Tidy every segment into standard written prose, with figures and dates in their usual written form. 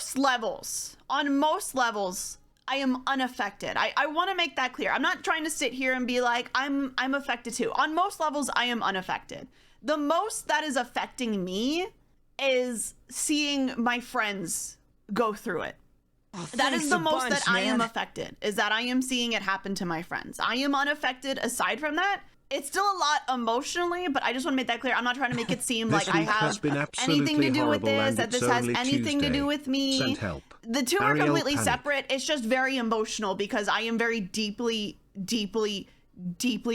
most levels, I am unaffected. I want to make that clear. I'm not trying to sit here and be like, I'm affected too. On most levels, I am unaffected. The most that is affecting me is seeing my friends go through it. Oh, that is the most bunch, that I am man. affected, is that I am seeing it happen to my friends. I am unaffected aside from that. It's still a lot emotionally, but I just want to make that clear. I'm not trying to make it seem like I have anything to do with this, that this has anything to do with me. Send help. The two are Arielle completely panic. separate. It's just very emotional because I am very deeply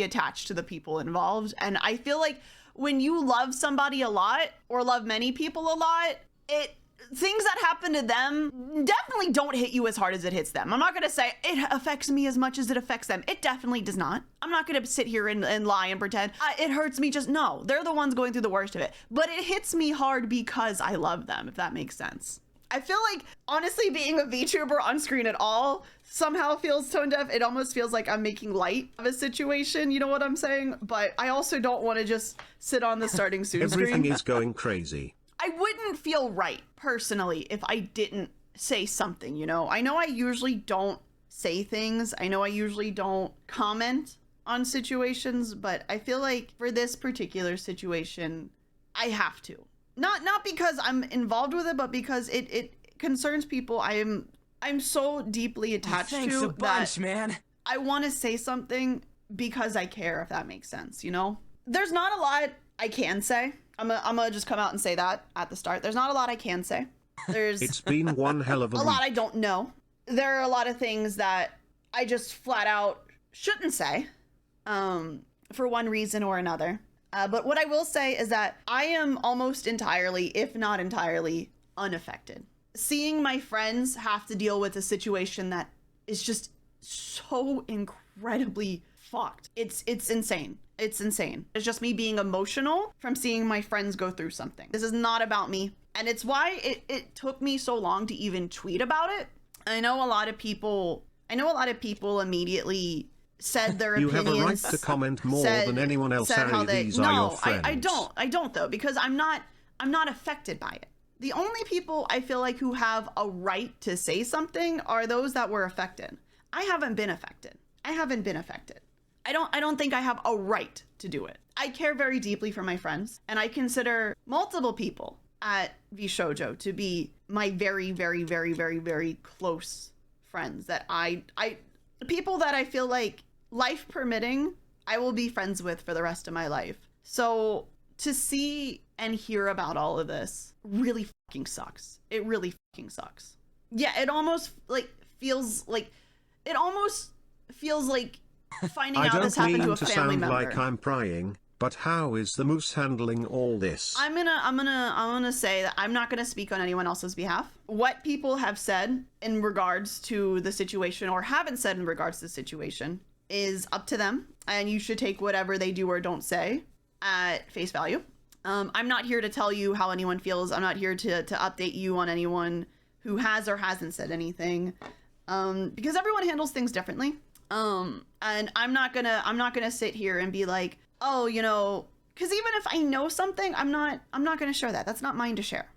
attached to the people involved. And I feel like when you love somebody a lot or love many people a lot, things that happen to them definitely don't hit you as hard as it hits them. I'm not going to say it affects me as much as it affects them. It definitely does not. I'm not going to sit here and lie and pretend it hurts me. Just no, they're the ones going through the worst of it. But it hits me hard because I love them, if that makes sense. I feel like, honestly, being a VTuber on screen at all somehow feels tone deaf. It almost feels like I'm making light of a situation, you know what I'm saying? But I also don't want to just sit on the starting soon screen. Everything is going crazy. I wouldn't feel right, personally, if I didn't say something, you know? I know I usually don't say things. I know I usually don't comment on situations, but I feel like for this particular situation, I have to. Not because I'm involved with it, but because it concerns people I'm so deeply attached Thanks to a bunch, that man. I want to say something because I care, if that makes sense, you know? There's not a lot I can say. I'm gonna just come out and say that at the start. There's not a lot I can say. It's been one hell of a lot I don't know. There are a lot of things that I just flat out shouldn't say, for one reason or another. But what I will say is that I am almost entirely, if not entirely, unaffected. Seeing my friends have to deal with a situation that is just so incredibly fucked. It's insane. It's insane. It's just me being emotional from seeing my friends go through something. This is not about me. And it's why it took me so long to even tweet about it. I know a lot of people immediately said their you opinions. You have a right to comment more than anyone else, Harry. These are your friends. I don't though, because I'm not affected by it. The only people I feel like who have a right to say something are those that were affected. I haven't been affected. I don't think I have a right to do it. I care very deeply for my friends, and I consider multiple people at vShojo to be my very, very, very, very, very close friends that people that I feel like, life permitting, I will be friends with for the rest of my life. So to see and hear about all of this really fucking sucks. It really fucking sucks. Yeah, it almost feels like finding out this happened to a family member. I don't mean to sound like I'm prying, but how is the moose handling all this? I'm gonna say that I'm not gonna speak on anyone else's behalf. What people have said in regards to the situation or haven't said in regards to the situation is up to them, and you should take whatever they do or don't say at face value. I'm not here to tell you how anyone feels. I'm not here to update you on anyone who has or hasn't said anything, because everyone handles things differently. And I'm not gonna sit here and be like, oh, you know, because even if I know something, I'm not gonna share that. That's not mine to share.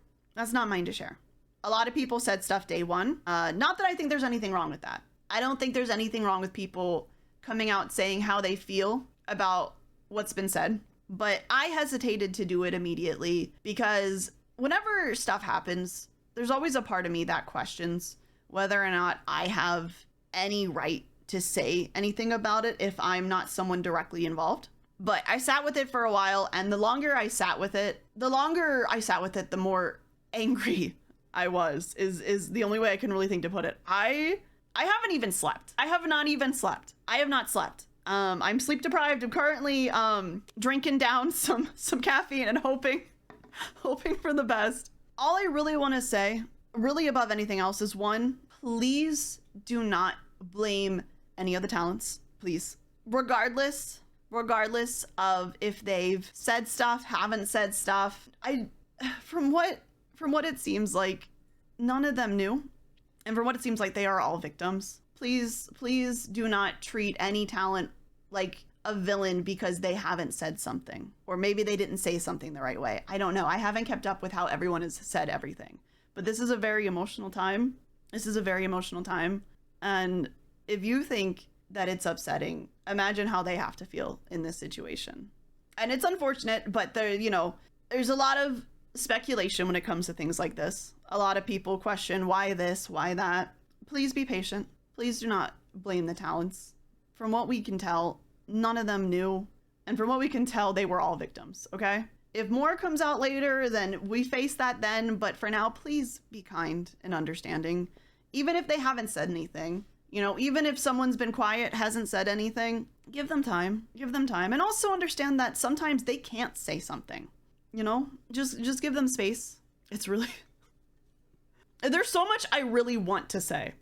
A lot of people said stuff day one. Not that I think there's anything wrong with that. I don't think there's anything wrong with people coming out saying how they feel about what's been said. But I hesitated to do it immediately because whenever stuff happens, there's always a part of me that questions whether or not I have any right to say anything about it if I'm not someone directly involved. But I sat with it for a while, and the longer I sat with it, the more angry I was, is the only way I can really think to put it. I haven't even slept. I have not slept. I'm sleep deprived. I'm currently drinking down some caffeine and hoping for the best. All I really want to say, really above anything else, is one, please do not blame any of the talents, please. Regardless of if they've said stuff, haven't said stuff, from what it seems like, none of them knew. And from what it seems like, they are all victims. Please do not treat any talent like a villain because they haven't said something. Or maybe they didn't say something the right way. I don't know. I haven't kept up with how everyone has said everything. But this is a very emotional time. This is a very emotional time. And if you think that it's upsetting, imagine how they have to feel in this situation. And it's unfortunate, but there's a lot of speculation when it comes to things like this. A lot of people question why this, why that. Please be patient. Please do not blame the talents. From what we can tell, none of them knew. And from what we can tell, they were all victims, okay? If more comes out later, then we face that then. But for now, please be kind and understanding. Even if they haven't said anything, even if someone's been quiet, hasn't said anything, give them time. Give them time. And also understand that sometimes they can't say something, just give them space. It's really, there's so much I really want to say.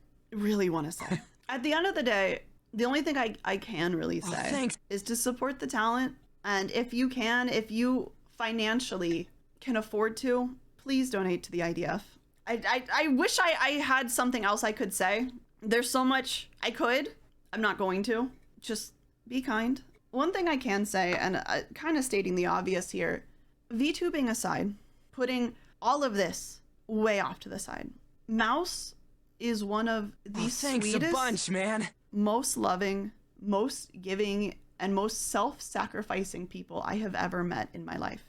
At the end of the day, the only thing I can really say is to support the talent. And if you financially can afford to, please donate to the IDF. I wish I had something else I could say. There's so much I could. I'm not going to. Just be kind. One thing I can say, and kind of stating the obvious here, VTubing aside, putting all of this way off to the side, Mouse is one of the sweetest, a bunch, man. most loving, most giving, and most self-sacrificing people I have ever met in my life.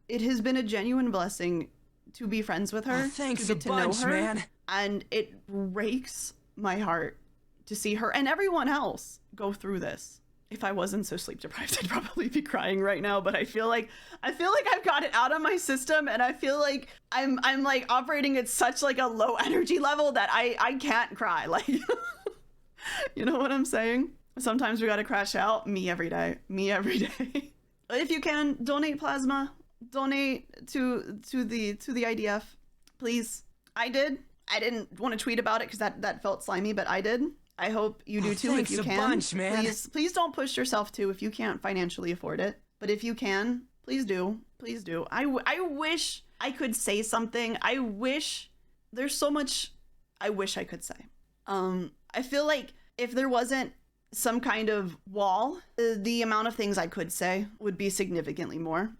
It has been a genuine blessing to be friends with her, to get to know her, man. And it breaks my heart to see her and everyone else go through this. If I wasn't so sleep deprived, I'd probably be crying right now, but I feel like I've got it out of my system, and I feel like I'm like operating at such like a low energy level that I can't cry. Like, you know what I'm saying? Sometimes we gotta crash out. Me every day. If you can, donate plasma, donate to the IDF, please. I didn't want to tweet about it because that felt slimy, but I did. I hope you do too if you can. Bunch, man. Please don't push yourself too if you can't financially afford it. But if you can, please do. Please do. I wish I could say something. There's so much I wish I could say. I feel like if there wasn't some kind of wall, the amount of things I could say would be significantly more.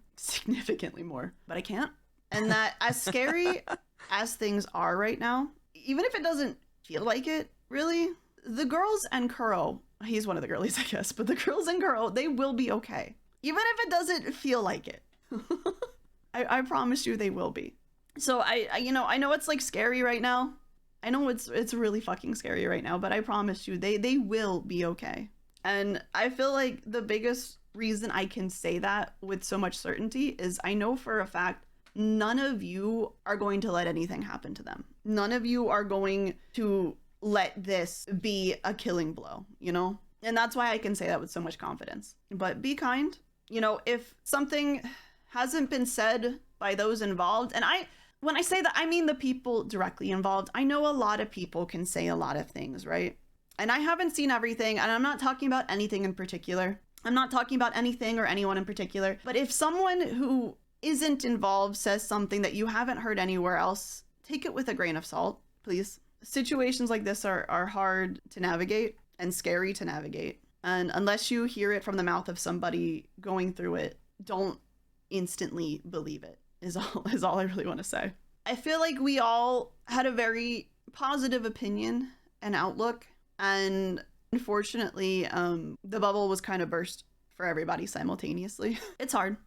But I can't. And that as scary as things are right now, even if it doesn't feel like it, really, the girls and Kuro, he's one of the girlies, I guess, but the girls and Kuro, they will be okay. Even if it doesn't feel like it. I promise you they will be. So I know it's like scary right now. I know it's really fucking scary right now, but I promise you they will be okay. And I feel like the biggest reason I can say that with so much certainty is I know for a fact none of you are going to let anything happen to them. None of you are going to let this be a killing blow, And that's why I can say that with so much confidence. But be kind. If something hasn't been said by those involved, and when I say that, I mean the people directly involved. I know a lot of people can say a lot of things, right? And I haven't seen everything, and I'm not talking about anything in particular. I'm not talking about anything or anyone in particular. But if someone who isn't involved says something that you haven't heard anywhere else, take it with a grain of salt, please. Situations like this are hard to navigate and scary to navigate. And unless you hear it from the mouth of somebody going through it, don't instantly believe it, is all I really want to say. I feel like we all had a very positive opinion and outlook, and unfortunately, the bubble was kind of burst for everybody simultaneously. It's hard,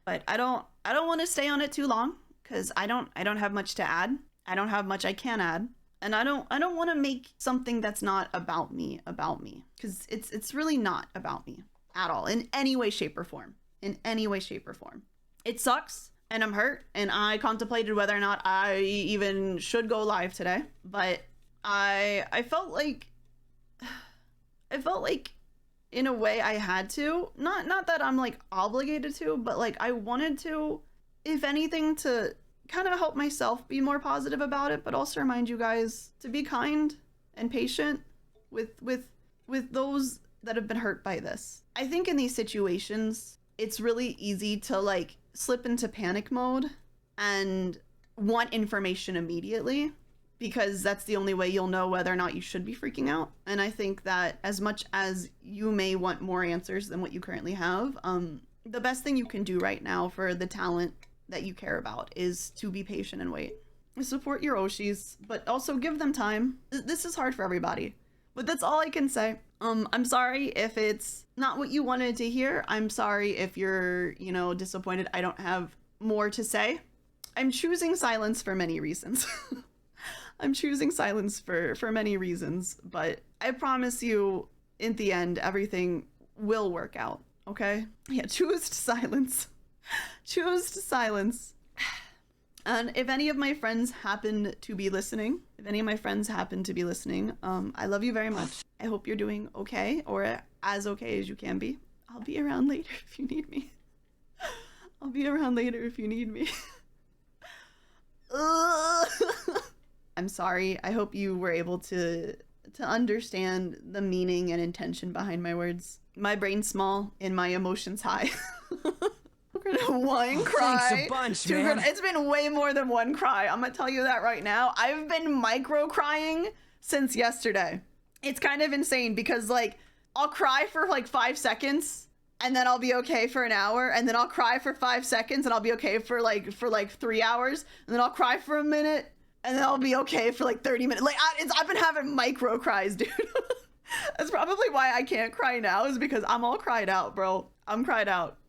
but I don't want to stay on it too long because I don't have much to add. I don't have much I can add, and I don't want to make something that's not about me because it's really not about me at all in any way, shape, or form. It sucks, and I'm hurt, and I contemplated whether or not I even should go live today, but I felt like in a way I had to, not that I'm like obligated to, but like I wanted to, if anything, to kind of help myself be more positive about it, but also remind you guys to be kind and patient with those that have been hurt by this. I think in these situations, it's really easy to like slip into panic mode and want information immediately, because that's the only way you'll know whether or not you should be freaking out. And I think that as much as you may want more answers than what you currently have, the best thing you can do right now for the talent that you care about is to be patient and wait. Support your Oshis, but also give them time. This is hard for everybody, but that's all I can say. I'm sorry if it's not what you wanted to hear. I'm sorry if you're, you know, disappointed. I don't have more to say. I'm choosing silence for many reasons. I'm choosing silence for many reasons, but I promise you, in the end, everything will work out, okay? Yeah, choose silence. Choose silence. And if any of my friends happen to be listening, I love you very much. I hope you're doing okay, or as okay as you can be. I'll be around later if you need me. I'll be around later if you need me. I'm sorry. I hope you were able to understand the meaning and intention behind my words. My brain's small and my emotions high. We're gonna one cry. Thanks a bunch, man. It's been way more than one cry. I'm gonna tell you that right now. I've been micro crying since yesterday. It's kind of insane because like I'll cry for like 5 seconds and then I'll be okay for an hour, and then I'll cry for 5 seconds and I'll be okay for like 3 hours, and then I'll cry for a minute and then I'll be okay for like 30 minutes. Like I've been having micro cries, dude. That's probably why I can't cry now, is because I'm all cried out, bro. I'm cried out.